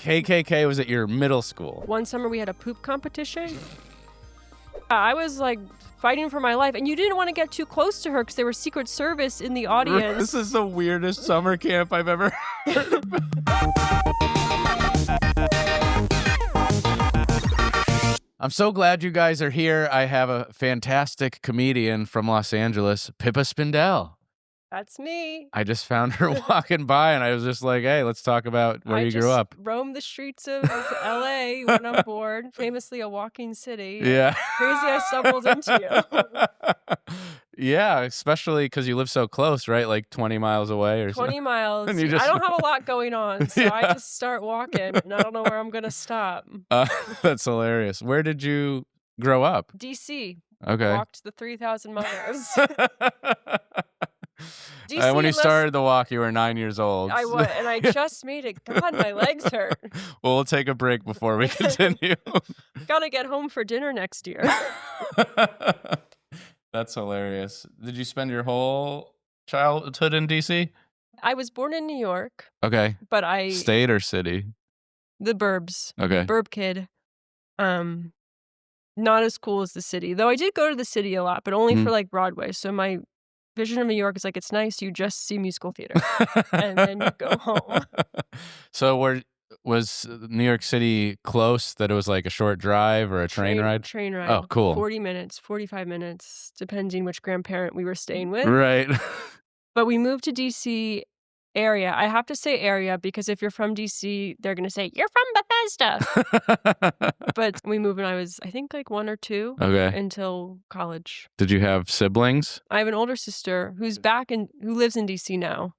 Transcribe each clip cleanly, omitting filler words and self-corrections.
KKK was at your middle school. One summer we had a poop competition. I was like fighting for my life, and you didn't want to get too close to her because there was Secret Service in the audience. This is the weirdest summer camp I've ever heard. I'm so glad you guys are here. I have a fantastic comedian from Los Angeles, Pippa Spindel. That's me. I just found her walking by, and I was just like, hey, let's talk about where you grew up. I just roamed the streets of L.A. when I'm bored, famously a walking city. Yeah. Crazy I stumbled into you. Yeah, especially because you live so close, right? Like 20 miles away or 20 miles. And you I don't have a lot going on, so Yeah. I just start walking, and I don't know where I'm going to stop. That's hilarious. Where did you grow up? D.C. Okay. Walked the 3,000 miles. When you started the walk, you were 9 years old. I was, and I just made it. God, my legs hurt. Well, we'll take a break before we continue. Gotta get home for dinner next year. That's hilarious. Did you spend your whole childhood in D.C.? I was born in New York. Okay. But I... State or city? The burbs. Okay. Burb kid. Not as cool as the city. Though I did go to the city a lot, but only for like Broadway. So my vision of New York is like, it's nice, you just see musical theater. And then you go home. So was New York City close, that it was like a short drive or a train ride? Train ride. Oh, cool. 40 minutes, 45 minutes, depending which grandparent we were staying with. Right. But we moved to D.C. area. I have to say area because if you're from D.C., they're going to say, you're from Bethesda. But we moved when I was, I think, like 1 or 2 until college. Did you have siblings? I have an older sister who lives in D.C. now,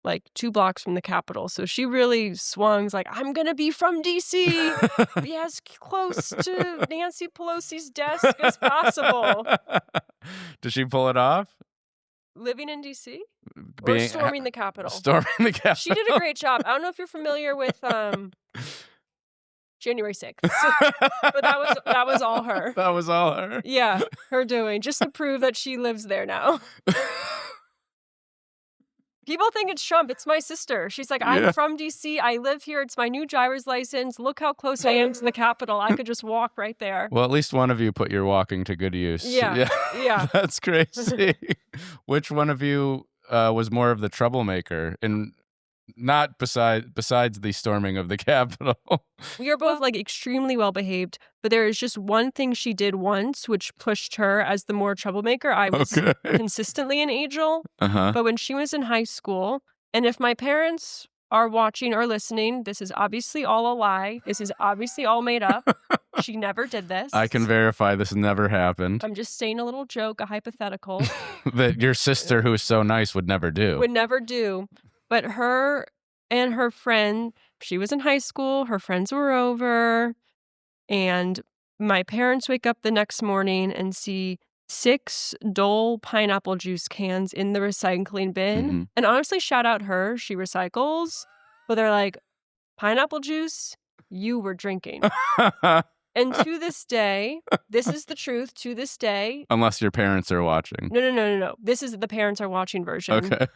like 2 blocks from the Capitol. So she really swung like, I'm going to be from D.C. Be as close to Nancy Pelosi's desk as possible. Did she pull it off? Living in D.C.? Or storming the Capitol? Storming the Capitol. She did a great job. I don't know if you're familiar with January 6th. But that was all her. That was all her? Yeah, her doing, just to prove that she lives there now. People think it's Trump. It's my sister. She's like, I'm from D.C. I live here. It's my new driver's license. Look how close I am to the Capitol. I could just walk right there. Well, at least one of you put your walking to good use. Yeah. That's crazy. Which one of you was more of the troublemaker? And not besides the storming of the Capitol. We are both like extremely well behaved, but there is just one thing she did once which pushed her as the more troublemaker. I was consistently an angel, but when she was in high school, and if my parents are watching or listening, this is obviously all a lie. This is obviously all made up. She never did this. I can verify this never happened. I'm just saying a little joke, a hypothetical. That your sister, who is so nice, would never do. Would never do. But her and her friend, she was in high school, her friends were over, and my parents wake up the next morning and see 6 Dole pineapple juice cans in the recycling bin. And honestly, shout out her, she recycles. But they're like, pineapple juice, you were drinking. And to this day, this is the truth, to this day. Unless your parents are watching. No. This is the parents are watching version. Okay.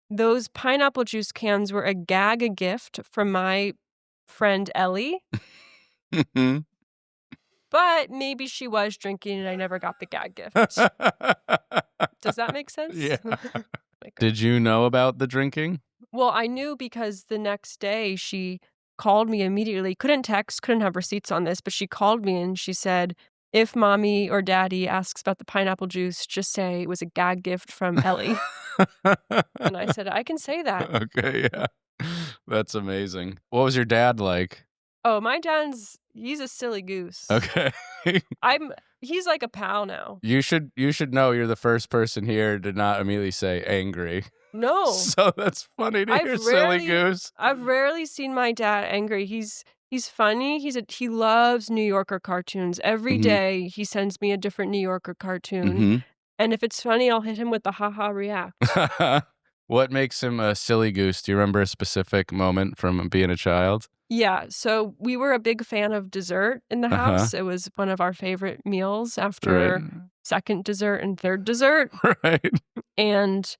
Those pineapple juice cans were a gift from my friend Ellie. But maybe she was drinking and I never got the gag gift. Does that make sense? Yeah. Did you know about the drinking? Well, I knew because the next day she called me immediately. Couldn't text, couldn't have receipts on this, but she called me and she said, if mommy or daddy asks about the pineapple juice, just say it was a gag gift from Ellie. And I said, I can say that. Okay, yeah. That's amazing. What was your dad like? Oh, my dad's, he's a silly goose. Okay. He's like a pal now. You should know you're the first person here to not immediately say angry. No. So that's funny to hear, silly goose. I've rarely seen my dad angry. He's funny. He loves New Yorker cartoons. Every day he sends me a different New Yorker cartoon. And if it's funny, I'll hit him with the haha react. What makes him a silly goose? Do you remember a specific moment from being a child? Yeah. So we were a big fan of dessert in the house. It was one of our favorite meals after second dessert and third dessert. Right. And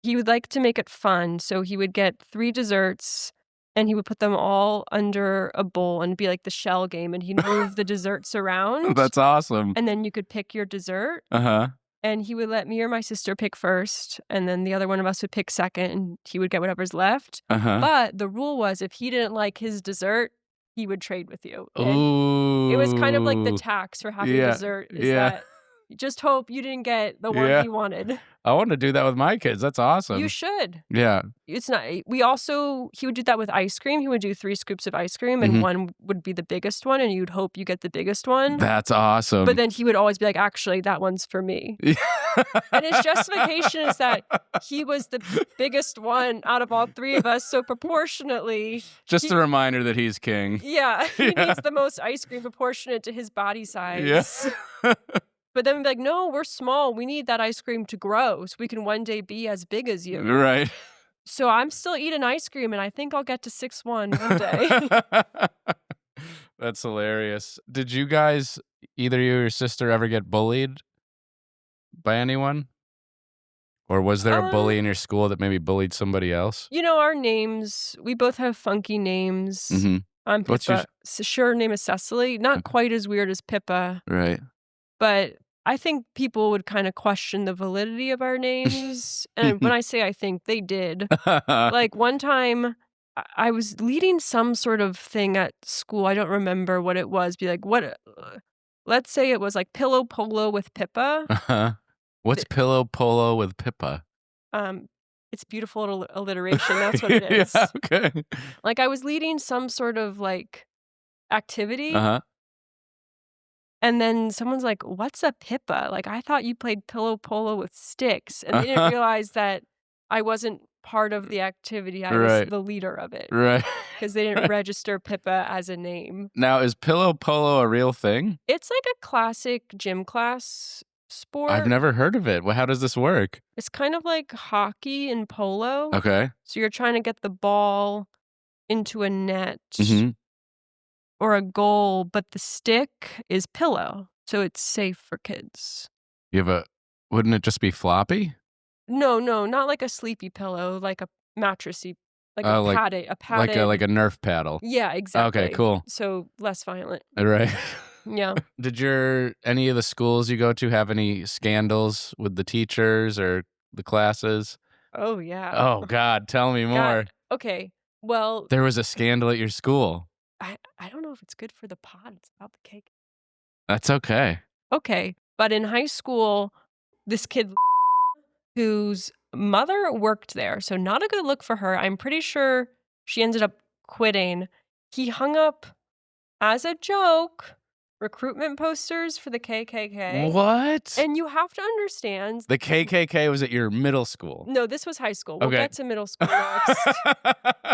he would like to make it fun. So he would get 3 desserts and he would put them all under a bowl and it'd be like the shell game, and he'd move the desserts around. That's awesome. And then you could pick your dessert. Uh-huh. And he would let me or my sister pick first, and then the other one of us would pick second, and he would get whatever's left. Uh-huh. But the rule was if he didn't like his dessert, he would trade with you. And Ooh. it was kind of like the tax for having dessert is that you just hope you didn't get the one he wanted. I want to do that with my kids. That's awesome. You should. Yeah. It's not. He would do that with ice cream. He would do 3 scoops of ice cream, and one would be the biggest one, and you'd hope you get the biggest one. That's awesome. But then he would always be like, actually, that one's for me. And his justification is that he was the biggest one out of all 3 of us, so proportionately. Just a reminder that he's king. Yeah, he needs the most ice cream proportionate to his body size. Yeah. But then we'd be like, no, we're small. We need that ice cream to grow so we can one day be as big as you. Right. So I'm still eating ice cream, and I think I'll get to 6'1" one day. That's hilarious. Did you guys, either you or your sister, ever get bullied by anyone? Or was there a bully in your school that maybe bullied somebody else? You know, our names, we both have funky names. Mm-hmm. I'm Pippa. What's your... Her name is Cecily. Not quite as weird as Pippa. Right. But I think people would kind of question the validity of our names. And when I say I think, they did. Like one time I was leading some sort of thing at school. I don't remember what it was. Be like, what? Let's say it was like Pillow Polo with Pippa. Uh-huh. What's Pillow Polo with Pippa? It's beautiful alliteration. That's what it is. Yeah, okay. Like I was leading some sort of like activity. Uh-huh. And then someone's like, what's a Pippa? Like, I thought you played Pillow Polo with sticks. And they didn't realize that I wasn't part of the activity. I was the leader of it. Right. Because they didn't register Pippa as a name. Now, is Pillow Polo a real thing? It's like a classic gym class sport. I've never heard of it. Well, how does this work? It's kind of like hockey and polo. Okay. So you're trying to get the ball into a net. Mm-hmm. Or a goal, but the stick is pillow, so it's safe for kids. Wouldn't it just be floppy? No, not like a sleepy pillow, like a mattressy, like a padded. Like a Nerf paddle. Yeah, exactly. Okay, cool. So less violent. Right. Yeah. Did any of the schools you go to have any scandals with the teachers or the classes? Oh, yeah. Oh, God, tell me more. Okay, well. There was a scandal at your school. I don't know if it's good for the pod. It's about the cake. That's okay. Okay. But in high school, this kid whose mother worked there, so not a good look for her. I'm pretty sure she ended up quitting. He hung up, as a joke, recruitment posters for the KKK. What? And you have to understand. The KKK was at your middle school? No, this was high school. We'll get to middle school next.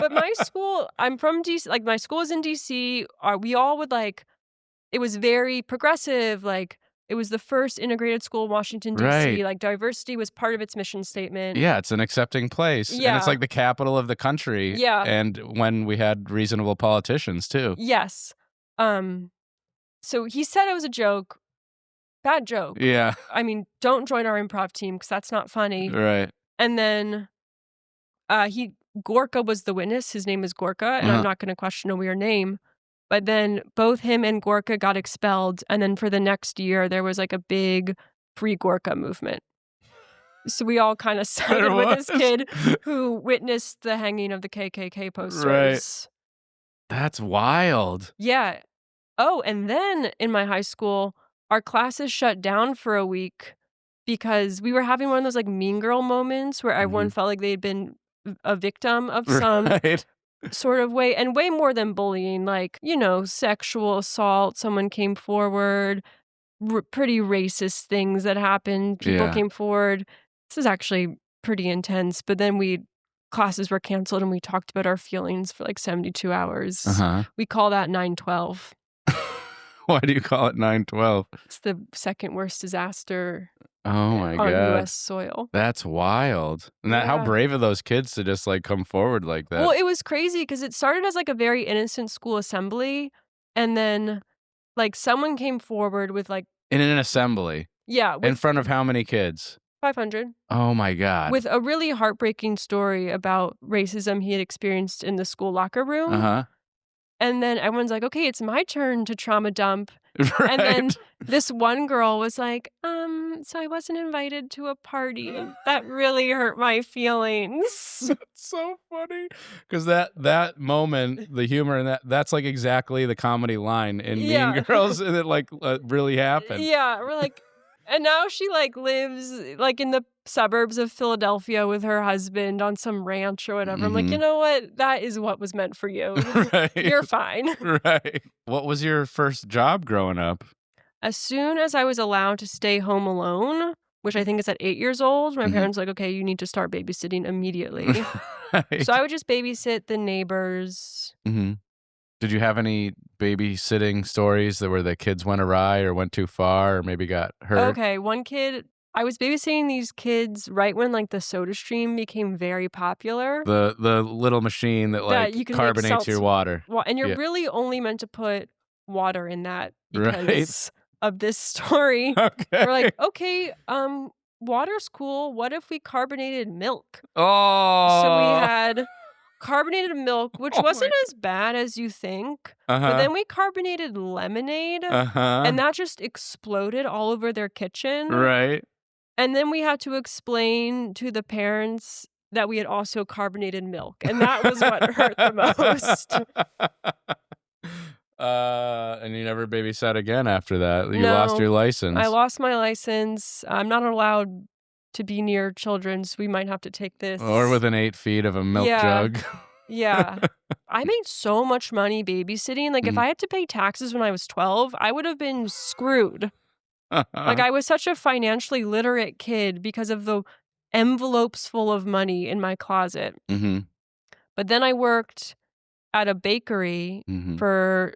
But my school, I'm from DC, like my school is in DC. We all would it was very progressive. Like it was the first integrated school in Washington, DC. Right. Like diversity was part of its mission statement. Yeah, it's an accepting place. Yeah. And it's like the capital of the country. Yeah. And when we had reasonable politicians too. Yes. So he said it was a joke. Bad joke. Yeah. I mean, don't join our improv team because that's not funny. Right. And then Gorka was the witness. His name is Gorka, and I'm not going to question a weird name. But then both him and Gorka got expelled. And then for the next year, there was like a big free Gorka movement. So we all kind of sided with this kid who witnessed the hanging of the KKK posters. Right. That's wild. Yeah. Oh, and then in my high school, our classes shut down for a week because we were having one of those like Mean Girl moments where everyone felt like they'd been a victim of some sort of way, and way more than bullying, like, sexual assault. Someone came forward, pretty racist things that happened. People came forward. This is actually pretty intense. But then classes were canceled and we talked about our feelings for like 72 hours. We call that 9/12. Why do you call it 9/12? It's the second worst disaster on God. U.S. soil. That's wild. And how brave of those kids to just like come forward like that. Well, it was crazy because it started as like a very innocent school assembly, and then like someone came forward with like in an assembly. Yeah. In front of how many kids? 500. Oh my god. With a really heartbreaking story about racism he had experienced in the school locker room. Uh-huh. And then everyone's like, "Okay, it's my turn to trauma dump." And then Right. this one girl was like, so I wasn't invited to a party." That really hurt my feelings. That's so funny, 'cause that moment, the humor in that's, like, exactly the comedy line in Mean Yeah. Girls, and it, like, really happened. Yeah, we're like and now she, like, lives, like, in the suburbs of Philadelphia with her husband on some ranch or whatever. I'm like, "You Mhm. know what? That is what was meant for you. Right. You're fine." Right. What was your first job growing up? As soon as I was allowed to stay home alone, which I think is at 8 years old, my Mhm. parents were like, "Okay, you need to start babysitting immediately." So Right. I would just babysit the neighbors. Mhm. Did you have any babysitting stories that where the kids went awry or went too far or maybe got hurt? Okay, one kid I was babysitting these kids right when, like, the SodaStream became very popular, The little machine that, that like, you can make carbonates your seltz water. wa and you're Yeah. really only meant to put water in that Right. because of this story. We're like, Okay. "Okay, water's cool. What if we carbonated milk?" So we Oh. had carbonated milk, which Oh my wasn't god. as bad as you think, but Uh-huh. then we carbonated lemonade, and Uh-huh. that just exploded all over their kitchen, Right. and then we had to explain to the parents that we had also carbonated milk, and that was what hurt the most. And you never babysat again after that. You lost your No, I license. lost my license. I'm not allowed to be near children, so we might have to take Or this. within 8 feet of a milk Yeah. jug. Yeah. I made so much money babysitting, like, if Mhm. I had to pay taxes when I was 12, I would have been screwed. Like, I was such a financially literate kid because of the envelopes full of money in my closet. Mhm. But then I worked at a bakery Mhm. for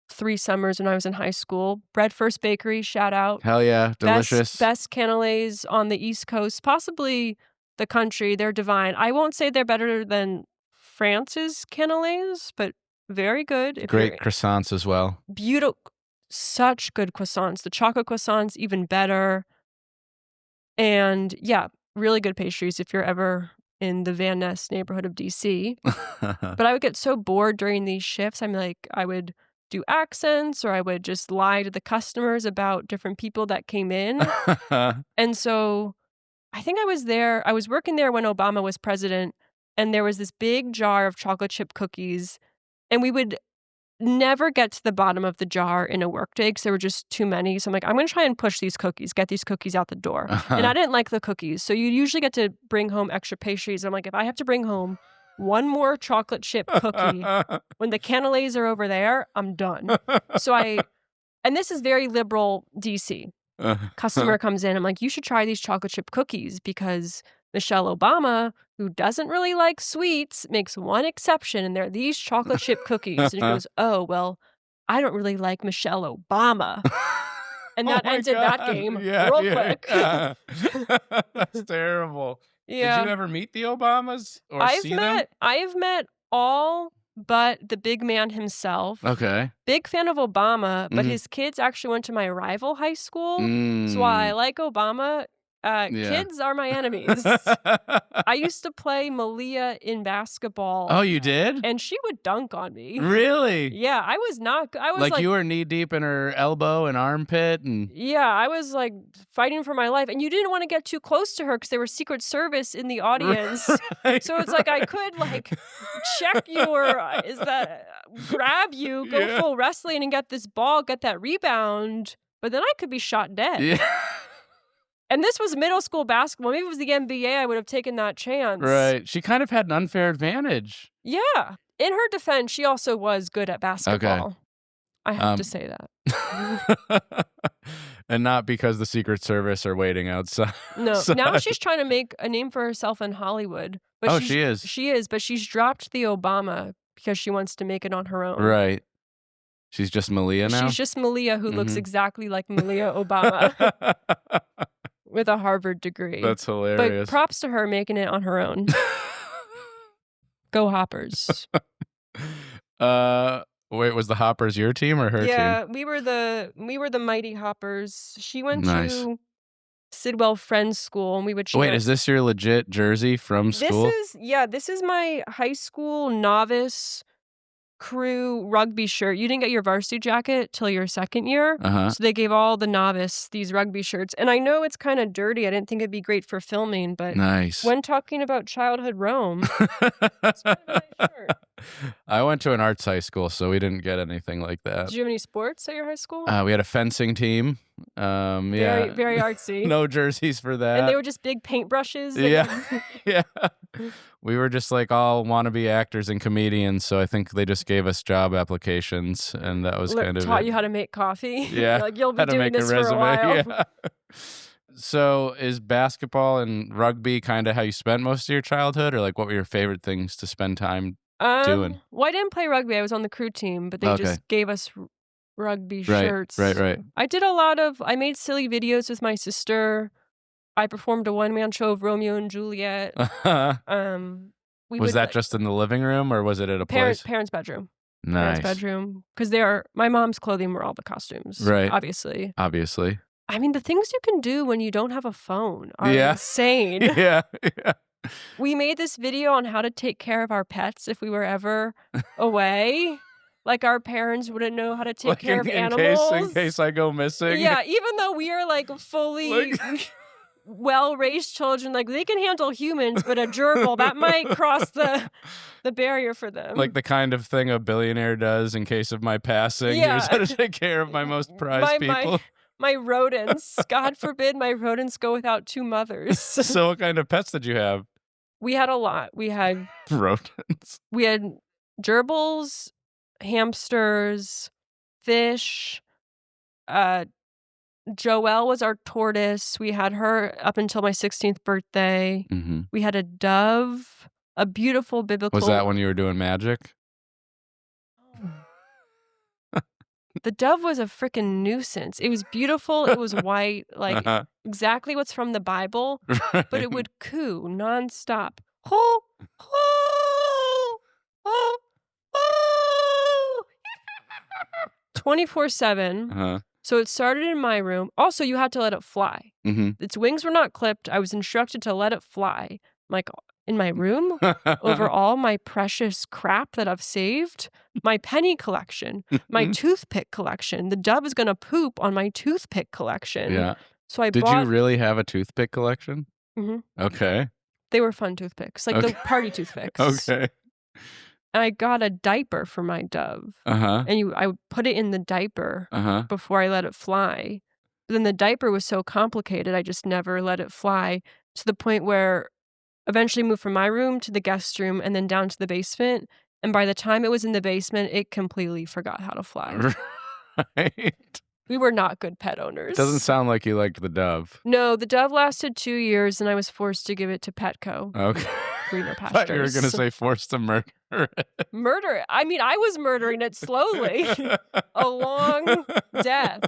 3 summers when I was in high school. Bread First Bakery, shout out. Hell yeah, delicious. Best cannelés on the East Coast, possibly the country. They're divine. I won't say they're better than France's cannelés, but very good if you're Great croissants as well. beautiful, such good croissants. The chocolate croissants, even better. And yeah, really good pastries if you're ever in the Van Ness neighborhood of DC. But I would get so bored during these shifts. I'm like, I would do accents or I would just lie to the customers about different people that came in. And so I think I was working there when Obama was president, and there was this big jar of chocolate chip cookies, and we would never get to the bottom of the jar in a workday because there were just too many. So I'm like, I'm gonna try and push these cookies, get these cookies out the door. And I didn't like the cookies. So you usually get to bring home extra pastries. I'm like, if I have to bring home one more chocolate chip cookie when the cannelés are over there, I'm done. So and this is very liberal DC. Customer comes in, I'm like, "You should try these chocolate chip cookies because Michelle Obama, who doesn't really like sweets, makes one exception, and they're these chocolate chip cookies." And she goes, "Oh, well, I don't really like Michelle Obama." And Oh that my ended that god. game Yeah, real yeah, quick. yeah. That's terrible. Did you Yeah. ever meet the Obamas or see them? I have met all but the big man himself. Okay. Big fan of Obama, but Mhm. his kids actually went to my rival high school. So while I Mm. like Obama, Yeah. kids are my enemies. I used to play Malia in Oh, basketball, you did? and she would dunk on me. Really? Yeah, I was not g I was Like, like you were knee deep in her elbow and armpit and yeah, I was, like, fighting for my life, and you didn't wanna get too close to her because there was Secret Service in the audience. Right, So it's like I right. could, like, check you or, is that grab you, go Yeah. full wrestling and get this ball, get that rebound, but then I could be shot dead. Yeah. And this was middle school basketball. Maybe if it was the NBA, I would have taken that chance. Right. She kind of had an unfair advantage. Yeah. In her defense, she also was good at Okay. basketball. I have to Um say that. And not because the Secret Service are waiting outside. No, now she's trying to make a name for herself in Hollywood. But Oh, she is. she is, but she's dropped the Obama because she wants to make it on her own. Right. She's just Malia now? She's just Malia, who looks Mhm. exactly like Malia Obama with a Harvard degree. That's But hilarious. props to her making it on her own. Go Hoppers. Wait, was the Hoppers your team or her team? Yeah, we were the Mighty Hoppers. She went Nice. to Sidwell Friends School, and we would chant. Wait, is this your legit jersey from school? This is my high school novice crew rugby shirt. You didn't get your varsity jacket till your second year. Uh-huh. So they gave all the novice these rugby shirts. And I know it's kind of dirty. I didn't think it'd be great for filming, but nice. When talking about childhood Rome, it's kind of a nice shirt. I went to an arts high school, so we didn't get anything like that. Did you have any sports at your high school? We had a fencing team. Very, very artsy. No jerseys for that. And they were just big paintbrushes. Yeah. Yeah. We were just like all wannabe actors and comedians, so I think they just gave us job applications, and that was kind of taught you how to make coffee. Yeah. Like, you'll be how to doing make this a resume. for a while. Yeah. So is basketball and rugby kind of how you spent most of your childhood, or like what were your favorite things to spend time doing? Well, I didn't play rugby. I was on the crew team, but they just gave us rugby shirts. Right. I made silly videos with my sister. I performed a one-man show of Romeo and Juliet. Was that just in the living room, or was it at a place? Parents' bedroom. Nice. Parents' bedroom. Because my mom's clothing were all the costumes. Right. Obviously. I mean, the things you can do when you don't have a phone are insane. Yeah. We made this video on how to take care of our pets if we were ever away. Like, our parents wouldn't know how to take care of animals. In case I go missing. Yeah, even though we are like fully well-raised children, like they can handle humans, but a gerbil, that might cross the barrier for them. Like the kind of thing a billionaire does in case of my passing. Yeah. Here's how to take care of my most prized people. My rodents. God forbid my rodents go without two mothers. So what kind of pets did you have? We had a lot. We had rodents. We had gerbils, hamsters, fish. Joelle was our tortoise. We had her up until my 16th birthday. Mm-hmm. We had a dove, a beautiful biblical. Was that when you were doing magic? The dove was a freaking nuisance. It was beautiful. It was white, like exactly what's from the Bible, but it would coo nonstop. 24/7. So it started in my room. Also, you had to let it fly. Mm-hmm. Its wings were not clipped. I was instructed to let it fly. Like, in my room, over all my precious crap that I've saved, my penny collection, my toothpick collection. The dove is going to poop on my toothpick collection. Yeah. So Did you really have a toothpick collection? Mm-hmm. Okay. They were fun toothpicks, like the party toothpicks. Okay. And I got a diaper for my dove. And I would put it in the diaper before I let it fly. But then the diaper was so complicated, I just never let it fly, to the point where eventually moved from my room to the guest room and then down to the basement. And by the time it was in the basement, it completely forgot how to fly. Right. We were not good pet owners. Doesn't sound like you liked the dove. No, the dove lasted 2 years and I was forced to give it to Petco. Okay. Greener I thought pastures. you were going to say forced to murder it. Murder it? I mean, I was murdering it slowly. A long death.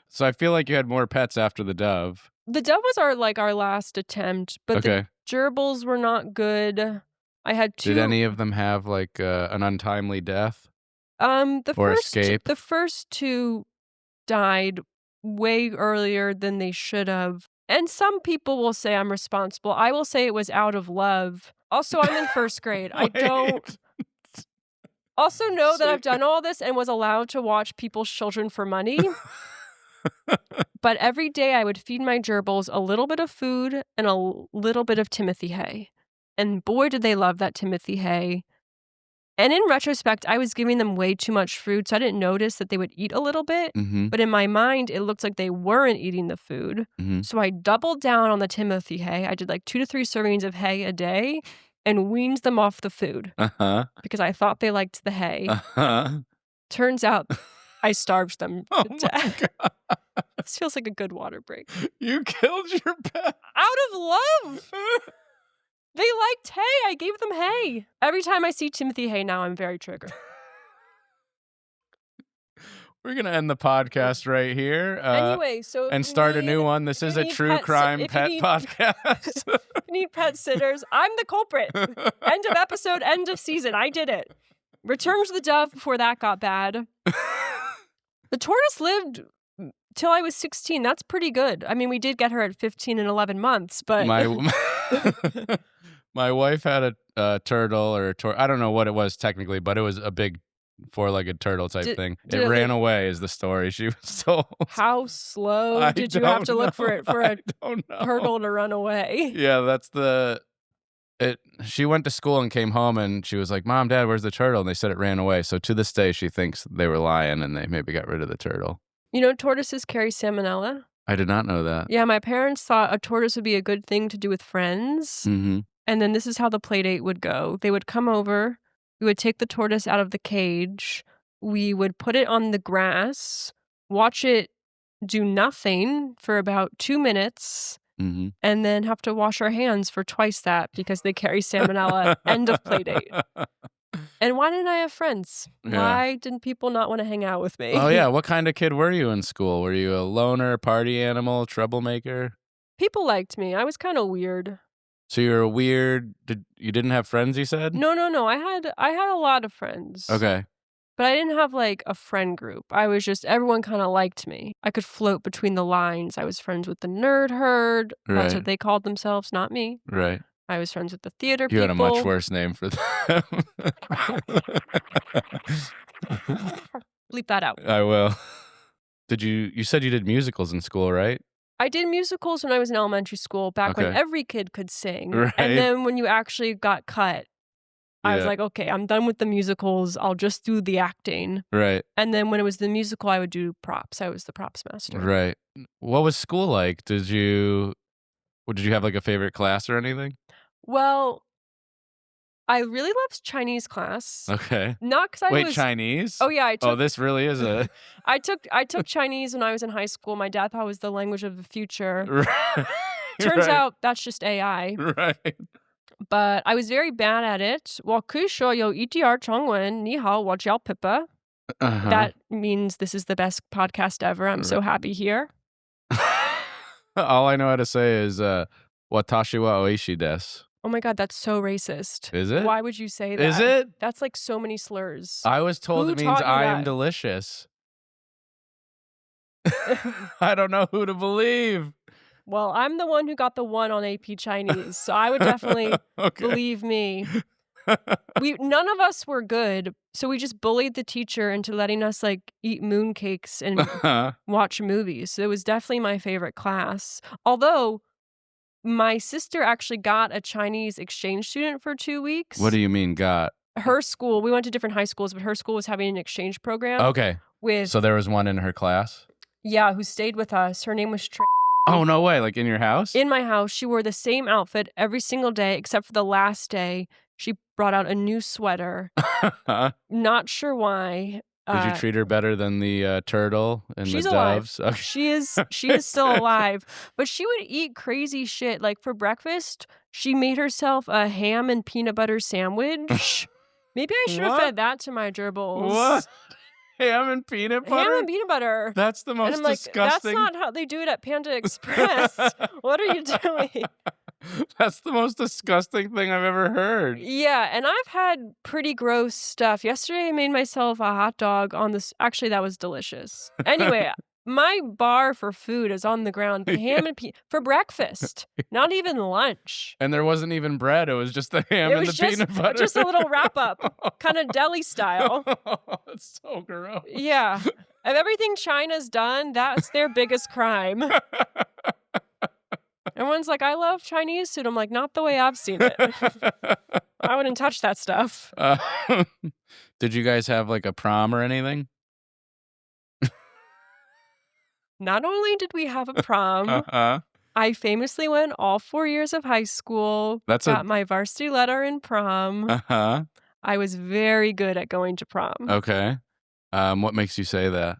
So I feel like you had more pets after the dove. The dove was our last attempt, but the gerbils were not good. I had 2. Did any of them have like an untimely death? Escape? The first 2 died way earlier than they should have. And some people will say I'm responsible. I will say it was out of love. Also, I'm in first grade. I don't also know that I've done all this and was allowed to watch people's children for money. But every day I would feed my gerbils a little bit of food and a little bit of Timothy hay. And boy, did they love that Timothy hay. And in retrospect, I was giving them way too much food, so I didn't notice that they would eat a little bit. Mm-hmm. But in my mind, it looked like they weren't eating the food. Mm-hmm. So I doubled down on the Timothy hay. I did like 2 to 3 servings of hay a day and weaned them off the food because I thought they liked the hay. Turns out I starved them to death. This feels like a good water break. You killed your pet. Out of love. They liked hay. I gave them hay. Every time I see Timothy hay now, I'm very triggered. We're going to end the podcast right here. Anyway, so and start a new one. This is a true crime pet podcast. If you need pet sitters, I'm the culprit. End of episode, end of season. I did it. Return to the dove before that got bad. The tortoise lived till I was 16. That's pretty good. I mean, we did get her at 15 and 11 months, but My wife had a turtle or I don't know what it was technically, but it was a big four-legged turtle type thing. It ran away is the story she was told. How slow did you have to look for a turtle to run away? Yeah, that's she went to school and came home and she was like, "Mom, Dad, where's the turtle?" And they said it ran away. So to this day, she thinks they were lying and they maybe got rid of the turtle. You know, tortoises carry salmonella? I did not know that. Yeah, my parents thought a tortoise would be a good thing to do with friends. Mm-hmm. And then this is how the play date would go. They would come over, we would take the tortoise out of the cage, we would put it on the grass, watch it do nothing for about 2 minutes, mm-hmm. and then have to wash our hands for twice that because they carry salmonella. End of play date. And why didn't I have friends? Yeah. Why didn't people not want to hang out with me? Oh, yeah. What kind of kid were you in school? Were you a loner, party animal, troublemaker? People liked me. I was kind of weird. So you were weird. You didn't have friends, you said? No. I had a lot of friends. Okay. But I didn't have like a friend group. I was just, everyone kind of liked me. I could float between the lines. I was friends with the nerd herd. That's what they called themselves, not me. Right. I was friends with the theater people. You had a much worse name for them. Bleep that out. I will. You said you did musicals in school, right? I did musicals when I was in elementary school, back when every kid could sing. Right. And then when you actually got cut, I was like, okay, I'm done with the musicals. I'll just do the acting. Right. And then when it was the musical, I would do props. I was the props master. Right. What was school like? Did you have like a favorite class or anything? Well, I really loved Chinese class. Okay. Not because I was... Wait, Chinese? Oh, yeah. This really is a... I took Chinese when I was in high school. My dad thought it was the language of the future. Right. Turns out that's just AI. Right. But I was very bad at it. 我可以说有1.2中文，你好，我叫 Pippa. That means this is the best podcast ever. I'm so happy here. All I know how to say is watashi wa oishi desu. Oh my God, that's so racist. Is it? Why would you say that? Is it? That's like so many slurs. I was told it means I am delicious. I don't know who to believe. Well, I'm the one who got the 1 on AP Chinese, so I would definitely believe me. None of us were good, so we just bullied the teacher into letting us like eat mooncakes and watch movies. So it was definitely my favorite class. Although my sister actually got a Chinese exchange student for 2 weeks. What do you mean got? Her school, we went to different high schools, but her school was having an exchange program. Okay. So there was one in her class? Yeah, who stayed with us. Her name was Oh, no way. Like in your house? In my house. She wore the same outfit every single day, except for the last day. She brought out a new sweater. Not sure why. Did you treat her better than the turtle and the doves? Okay. She is still alive. But she would eat crazy shit. Like for breakfast, she made herself a ham and peanut butter sandwich. Maybe I should have fed that to my gerbils. What? Ham and peanut butter? Ham and peanut butter. That's the most disgusting. That's not how they do it at Panda Express. What are you doing? That's the most disgusting thing I've ever heard. Yeah, and I've had pretty gross stuff. Yesterday I made myself a hot dog on this. Actually, that was delicious. Anyway, my bar for food is on the ground. But ham and for breakfast, not even lunch. And there wasn't even bread. It was just the ham and the peanut butter. Just a little wrap up, kind of deli style. That's so gross. Yeah. Of everything China's done, that's their biggest crime. Everyone's like, I love Chinese food. I'm like, not the way I've seen it. I wouldn't touch that stuff. Did you guys have like a prom or anything? Not only did we have a prom, I famously went all 4 years of high school. Got my varsity letter in prom. I was very good at going to prom. Okay. What makes you say that?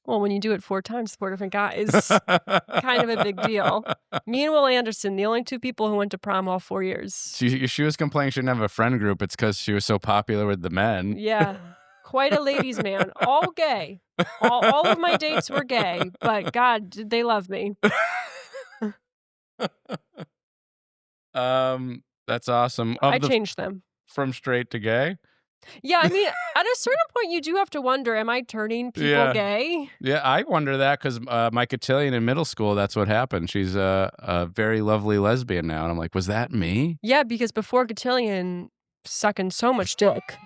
Well, when you do it 4 times, 4 different guys, kind of a big deal. Me and Will Anderson, the only 2 people who went to prom all 4 years. She was complaining she didn't have a friend group. It's because she was so popular with the men. Yeah. Quite a ladies' man. All gay. All of my dates were gay, but God, did they love me. That's awesome. I changed them. From straight to gay? Yeah, I mean, at a certain point, you do have to wonder, am I turning people gay? Yeah, I wonder that because my cotillion in middle school, that's what happened. She's a very lovely lesbian now. And I'm like, was that me? Yeah, because before cotillion, sucking so much dick.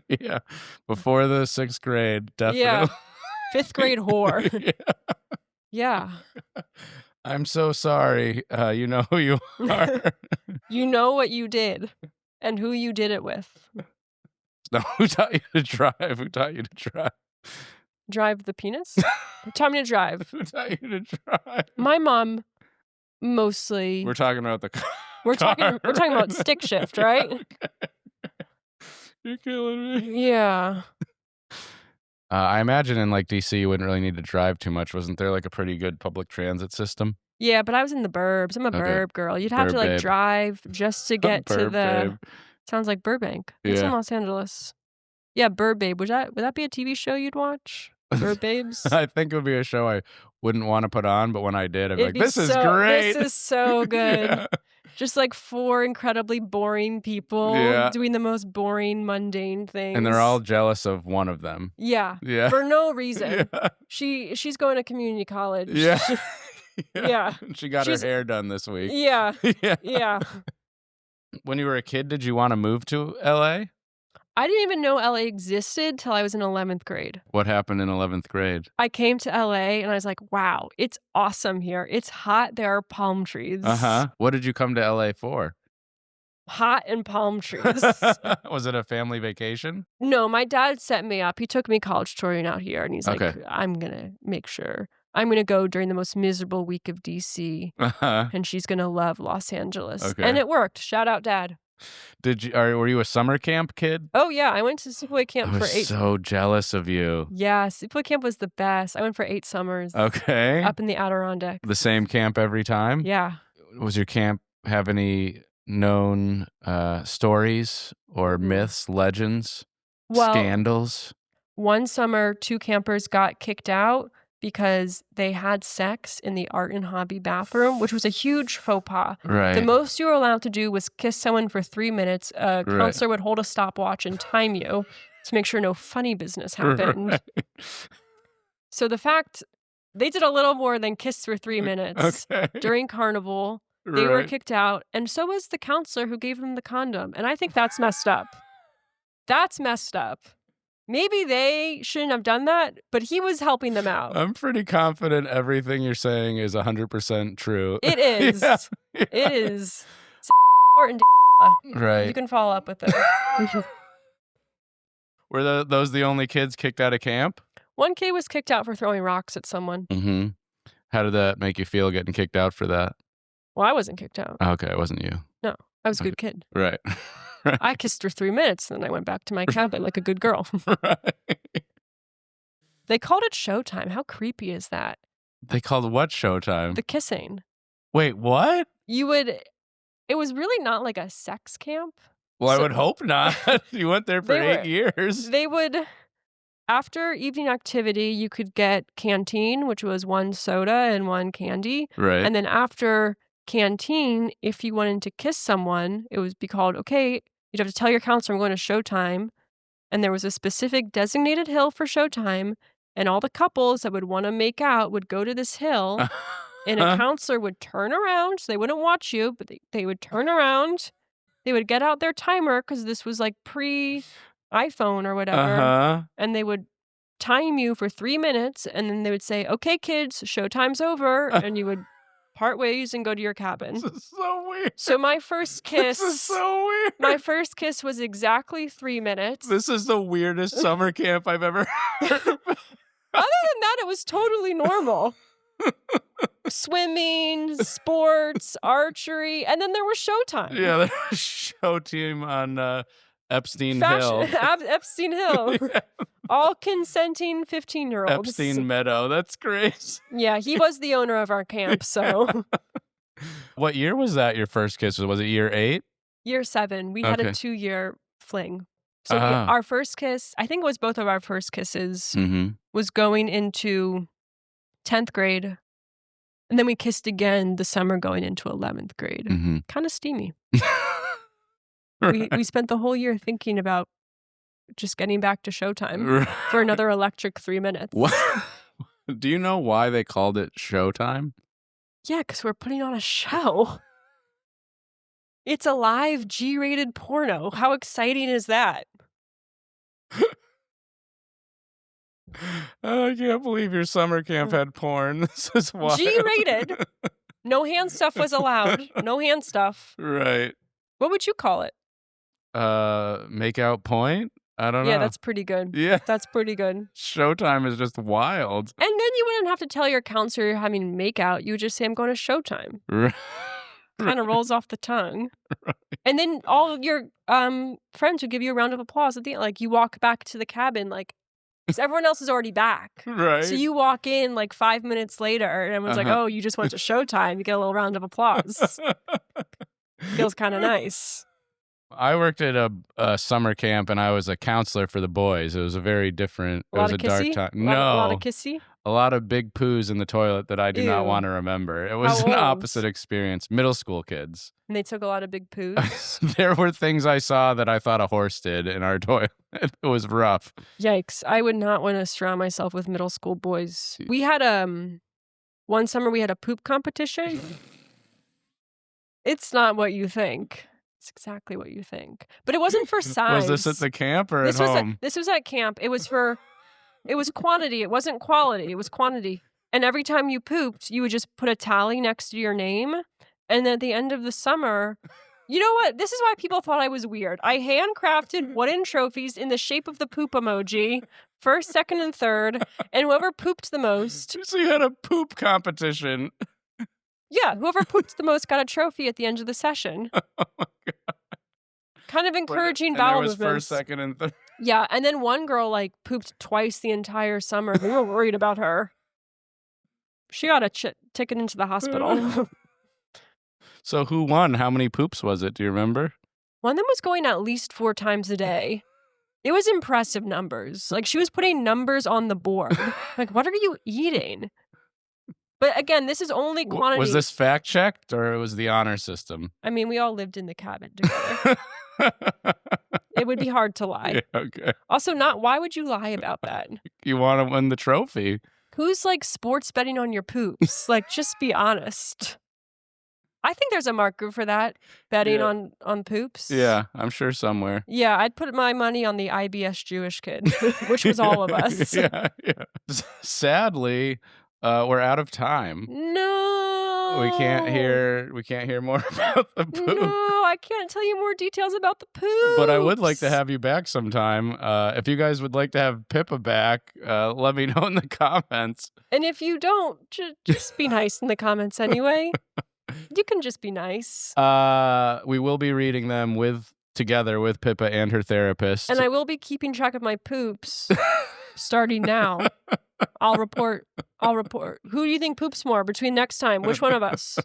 Yeah, before the 6th grade, Yeah. definitely. 5th grade whore. Yeah. Yeah. I'm so sorry. You know who you are. You know what you did and who you did it with. No, who taught you to drive? Who taught you to drive? Drive the penis? Taught me to drive. Who taught you to drive? My mom mostly. We're talking about the car. We're talking about stick shift, right? Okay. You're killing me. Yeah. I imagine in like DC, you wouldn't really need to drive too much. Wasn't there like a pretty good public transit system? Yeah, but I was in the burbs. I'm a Okay. burb girl. You'd have Burb to like babe. drive just to get to Burb the. babe. Sounds like Burbank. It's in Yeah. Los Angeles. Yeah, Burb Babe. Would that be a TV show you'd watch? Burb Babes. I think it would be a show I wouldn't want to put on, but when I did, I'd be It'd like, be "This is so- great. This is so good." Yeah. Just like 4 incredibly boring people Yeah. doing the most boring, mundane things. And they're all jealous of one of them. Yeah. Yeah. For no reason. Yeah. She's going to community college. Yeah. Yeah. She got her She's- hair done this week. Yeah. Yeah. Yeah. When you were a kid, did you want to move to LA? I didn't even know LA existed till I was in 11th grade. What happened in 11th grade? I came to LA and I was like, wow, it's awesome here. It's hot. There are palm trees. Uh-huh. What did you come to LA for? Hot and palm trees. Was it a family vacation? No, my dad set me up. He took me college touring out here and he's like, Okay. I'm going to make sure. I'm going to go during the most miserable week of DC Uh-huh. and she's going to love Los Angeles. Okay. And it worked. Shout out, Dad. Were you a summer camp kid? Oh, yeah. I went to sleepaway camp I for was 8. so jealous of you. Yeah, sleepaway camp was the best. I went for 8 summers Okay. up in the Adirondack. The same camp every time? Yeah. Was your camp have any known stories or Mhm. myths, legends, Well, scandals? one summer, 2 campers got kicked out because they had sex in the art and hobby bathroom, which was a huge faux pas. Right. The most you were allowed to do was kiss someone for 3 minutes. A counselor would hold a stopwatch and time you to make sure no funny business happened. Right. So the fact they did a little more than kiss for 3 minutes Okay. during carnival, they were Right. kicked out, and so was the counselor who gave them the condom. And I think that's messed up. That's messed up. Maybe they shouldn't have done that, but he was helping them out. I'm pretty confident everything you're saying is 100% true. It is. Yeah. It is. And Right. you can follow up with it. Were those the only kids kicked out of camp? One kid was kicked out for throwing rocks at someone. Mm-hmm. How did that make you feel getting kicked out for that? Well, I wasn't kicked out. Okay, it wasn't you. I was a good kid. Right. I kissed for 3 minutes, and then I went back to my cabin like a good girl. Right. They called it showtime. How creepy is that? They called what showtime? The kissing. Wait, what? It was really not like a sex camp. Well, I So- would hope not. You went there for They 8 were- years. They would, after evening activity, you could get canteen, which was 1 soda and 1 candy. Right. And then after canteen, if you wanted to kiss someone, it would be called, okay, you'd have to tell your counselor I'm going to showtime. And there was a specific designated hill for showtime. And all the couples that would want to make out would go to this hill. And a counselor would turn around. So they wouldn't watch you, but they would turn around. They would get out their timer because this was like pre-iPhone or whatever. Uh-huh. And they would time you for 3 minutes. And then they would say, okay, kids, showtime's over. And you would part ways and go to your cabin. This is so weird. So my first kiss, This is so weird. my first kiss was exactly 3 minutes. This is the weirdest summer camp I've ever heard. Other than that, it was totally normal. Swimming, sports, archery, and then there was showtime. Yeah, the show team on Epstein Hill. Epstein Hill. Yeah. All consenting 15-year-olds. Epstein Meadow. That's great. Yeah, he was the owner of our camp, so. What year was that your first kiss? Was it year 8? Year 7, we had a Okay. 2-year fling. So Ah. our first kiss, I think it was both of our first kisses, Mm-hmm. was going into 10th grade. And then we kissed again the summer going into 11th grade. Mm-hmm. Kind of steamy. We spent the whole year thinking about just getting back to Showtime for another electric 3 minutes. What? Do you know why they called it Showtime? Yeah, 'cause we're putting on a show. It's a live G-rated porno. How exciting is that? Oh, I can't believe your summer camp had porn. This is wild. G-rated. No hand stuff was allowed. No hand stuff. Right. What would you call it? Make out point? I don't know. Yeah, that's pretty good. Yeah. That's pretty good. Showtime is just wild. And then you wouldn't have to tell your counselor you're having makeout. You would just say, I'm going to Showtime. Right. Kind of rolls off the tongue. Right. And then all your friends would give you a round of applause at the end. Like, you walk back to the cabin, like, because everyone else is already back. Right. So you walk in like 5 minutes later, and everyone's like, oh, you just went to Showtime. You get a little round of applause. Feels kind of nice. I worked at a summer camp, and I was a counselor for the boys. It was a very different, it was a dark time. A lot of kissy? A lot of big poos in the toilet that I do not Ew. want to remember. It was How an old? opposite experience. Middle school kids. And they took a lot of big poos? There were things I saw that I thought a horse did in our toilet. It was rough. Yikes. I would not want to surround myself with middle school boys. We had one summer we had a poop competition. It's not what you think. It's exactly what you think. But it wasn't for size. Was this at the camp or at home? This was at camp. It was quantity. It wasn't quality. It was quantity. And every time you pooped, you would just put a tally next to your name. And then at the end of the summer, you know what? This is why people thought I was weird. I handcrafted wooden trophies in the shape of the poop emoji, first, second, and third. And whoever pooped the most. So you had a poop competition. Yeah, whoever pooped the most got a trophy at the end of the session. Oh my God. Kind of encouraging and bowel there was movements. First, second, and third. Yeah, and then one girl like pooped twice the entire summer. We were worried about her. She got a ticket into the hospital. So who won? How many poops was it? Do you remember? One of them was going at least 4 times a day. It was impressive numbers. Like, she was putting numbers on the board. Like, what are you eating? But again, this is only quantity. Was this fact checked or it was the honor system? I mean, we all lived in the cabin together. It would be hard to lie. Yeah, okay. Also, why would you lie about that? You want to win the trophy. Who's like sports betting on your poops? Like, just be honest. I think there's a marker for that, betting on poops. Yeah, I'm sure somewhere. Yeah, I'd put my money on the IBS Jewish kid, which was all of us. Yeah. Sadly, we're out of time. No. We can't hear more about the poop. No, I can't tell you more details about the poop. But I would like to have you back sometime. If you guys would like to have Pippa back, let me know in the comments. And if you don't, just be nice in the comments anyway. You can just be nice. We will be reading them together with Pippa and her therapist. And I will be keeping track of my poops starting now. I'll report. Who do you think poops more between next time? Which one of us?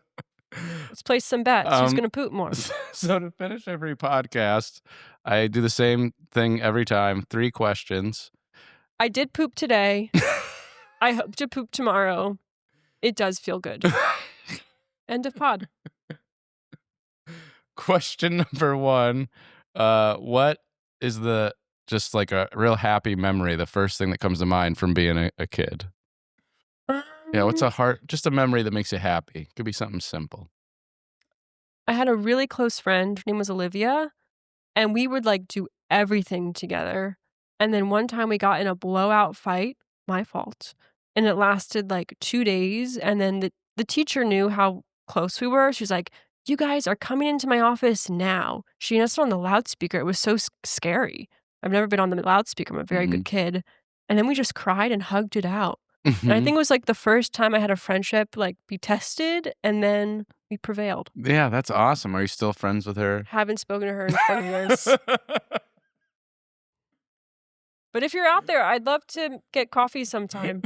Let's place some bets. Who's going to poop more? So to finish every podcast, I do the same thing every time. 3 questions. I did poop today. I hope to poop tomorrow. It does feel good. End of pod. Question number 1. What is just like a real happy memory, the first thing that comes to mind from being a kid? Yeah, what's just a memory that makes you happy? Could be something simple. I had a really close friend. Her name was Olivia. And we would like do everything together. And then one time we got in a blowout fight. My fault. And it lasted like 2 days. And then the teacher knew how close we were. She was like, you guys are coming into my office now. She announced it on the loudspeaker. It was so scary. I've never been on the loudspeaker. I'm a very good kid. And then we just cried and hugged it out. And I think it was like the first time I had a friendship like be tested, and then we prevailed. Yeah, that's awesome. Are you still friends with her? Haven't spoken to her in 20 years. But if you're out there, I'd love to get coffee sometime.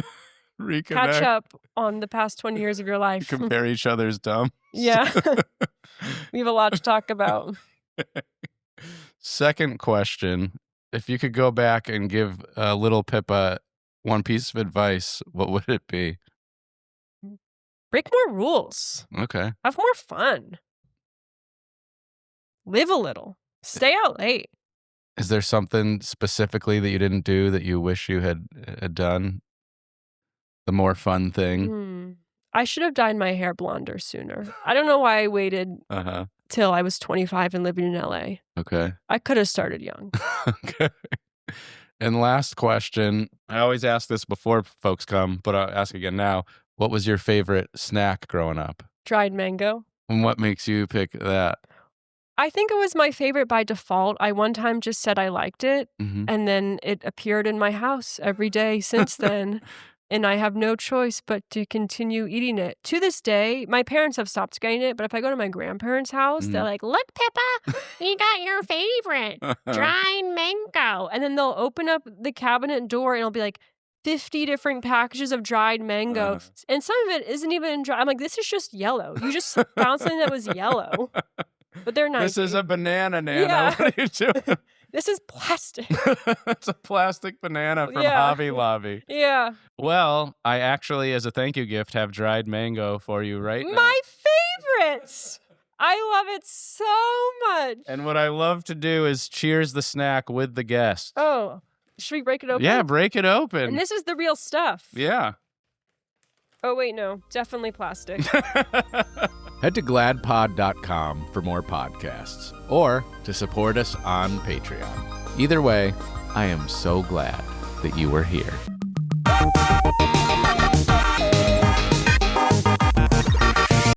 Reconnect. Catch up on the past 20 years of your life. Compare each other's dumb. Yeah. We have a lot to talk about. Second question. If you could go back and give little Pippa one piece of advice, what would it be? Break more rules. Okay. Have more fun. Live a little. Stay out late. Is there something specifically that you didn't do that you wish you had done? The more fun thing? I should have dyed my hair blonder sooner. I don't know why I waited Uh-huh. till I was 25 and living in LA. Okay. I could have started young. Okay. And last question. I always ask this before folks come, but I'll ask again now. What was your favorite snack growing up? Dried mango. And what makes you pick that? I think it was my favorite by default. I one time just said I liked it, and then it appeared in my house every day since then, and I have no choice but to continue eating it. To this day, my parents have stopped getting it, but if I go to my grandparents' house, they're like, "Look, Pippa, we got your favorite, dried mango." And then they'll open up the cabinet door, and it'll be like 50 different packages of dried mango, and some of it isn't even dry. I'm like, "This is just yellow. You just found something that was yellow." But they're nice. This is a banana, Nana. Yeah. What are you doing? This is plastic. It's a plastic banana from Yeah. Hobby Lobby. Yeah. Well, I actually, as a thank you gift, have dried mango for you right now. My favorites. I love it so much. And what I love to do is cheers the snack with the guest. Oh, should we break it open? Yeah, break it open. And this is the real stuff. Yeah. Oh, wait, no. Definitely plastic. Head to gladpod.com for more podcasts or to support us on Patreon. Either way, I am so glad that you were here.